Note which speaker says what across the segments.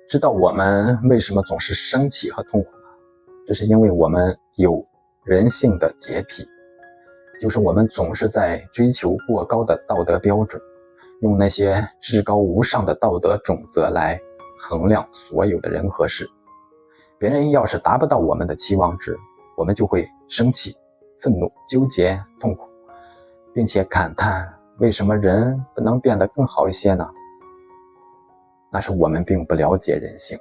Speaker 1: 知道我们为什么总是生气和痛苦吗？这是因为我们有人性的洁癖，就是我们总是在追求过高的道德标准，用那些至高无上的道德准则来衡量所有的人和事。别人要是达不到我们的期望值，我们就会生气、愤怒、纠结、痛苦，并且感叹为什么人不能变得更好一些呢？那是我们并不了解人性，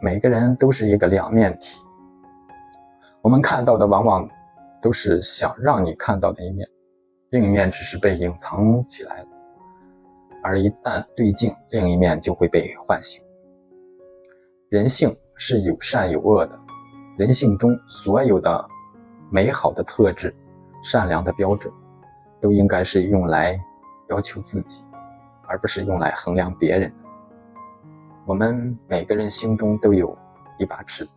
Speaker 1: 每个人都是一个两面体，我们看到的往往都是想让你看到的一面，另一面只是被隐藏起来了，而一旦对镜，另一面就会被唤醒。人性是有善有恶的，人性中所有的美好的特质、善良的标准，都应该是用来要求自己，而不是用来衡量别人的。我们每个人心中都有一把尺子，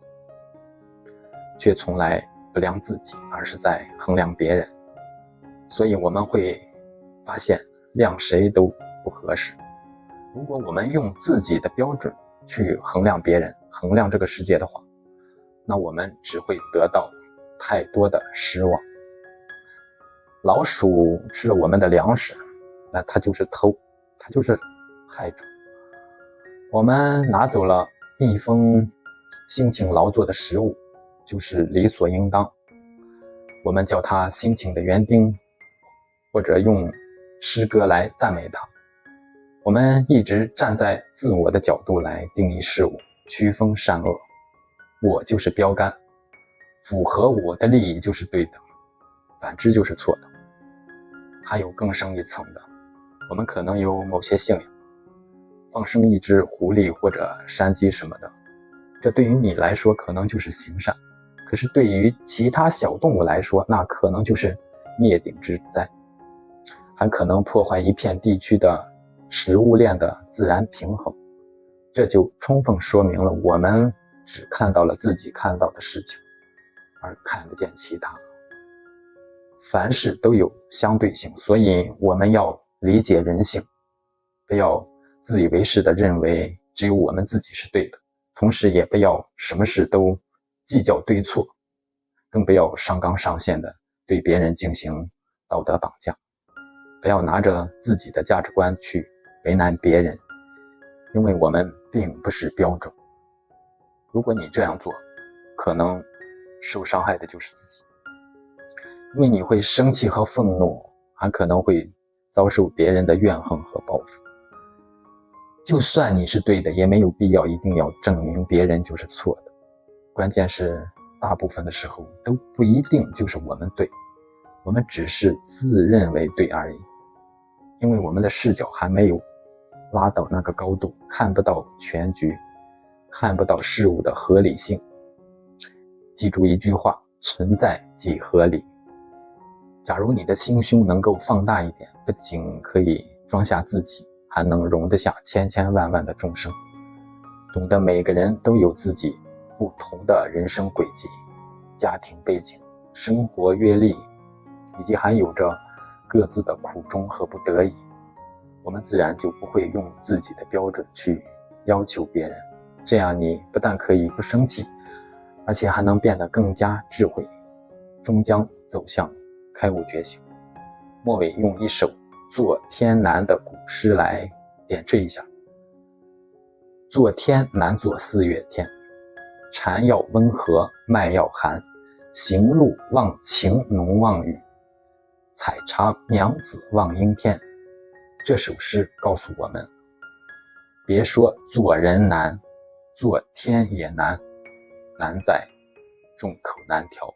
Speaker 1: 却从来不量自己，而是在衡量别人。所以我们会发现量谁都不合适。如果我们用自己的标准去衡量别人，衡量这个世界的话，那我们只会得到太多的失望。老鼠吃了我们的粮食，那它就是偷，它就是害虫。我们拿走了蜜蜂辛勤劳作的食物，就是理所应当。我们叫它辛勤的园丁，或者用诗歌来赞美它。我们一直站在自我的角度来定义事物，区分善恶。我就是标杆，符合我的利益就是对的，反之就是错的。还有更深一层的，我们可能有某些信仰，放生一只狐狸或者山鸡什么的，这对于你来说可能就是行善，可是对于其他小动物来说，那可能就是灭顶之灾，还可能破坏一片地区的食物链的自然平衡。这就充分说明了我们只看到了自己看到的事情，而看不见其他。凡事都有相对性，所以我们要理解人性，不要自以为是地认为只有我们自己是对的，同时也不要什么事都计较对错，更不要上纲上线地对别人进行道德绑架，不要拿着自己的价值观去为难别人，因为我们并不是标准。如果你这样做，可能受伤害的就是自己，因为你会生气和愤怒，还可能会遭受别人的怨恨和报复。就算你是对的，也没有必要一定要证明别人就是错的。关键是大部分的时候都不一定就是我们对，我们只是自认为对而已，因为我们的视角还没有拉到那个高度，看不到全局，看不到事物的合理性。记住一句话，存在即合理。假如你的心胸能够放大一点，不仅可以装下自己，还能容得下千千万万的众生。懂得每个人都有自己不同的人生轨迹、家庭背景、生活阅历，以及还有着各自的苦衷和不得已，我们自然就不会用自己的标准去要求别人。这样你不但可以不生气，而且还能变得更加智慧，终将走向开悟觉醒。末尾用一首做天难的古诗来点缀一下。做天难做四月天，蝉要温和麦要寒，行路望晴浓望雨，采茶娘子望阴天。这首诗告诉我们，别说做人难，做天也难，难在众口难调。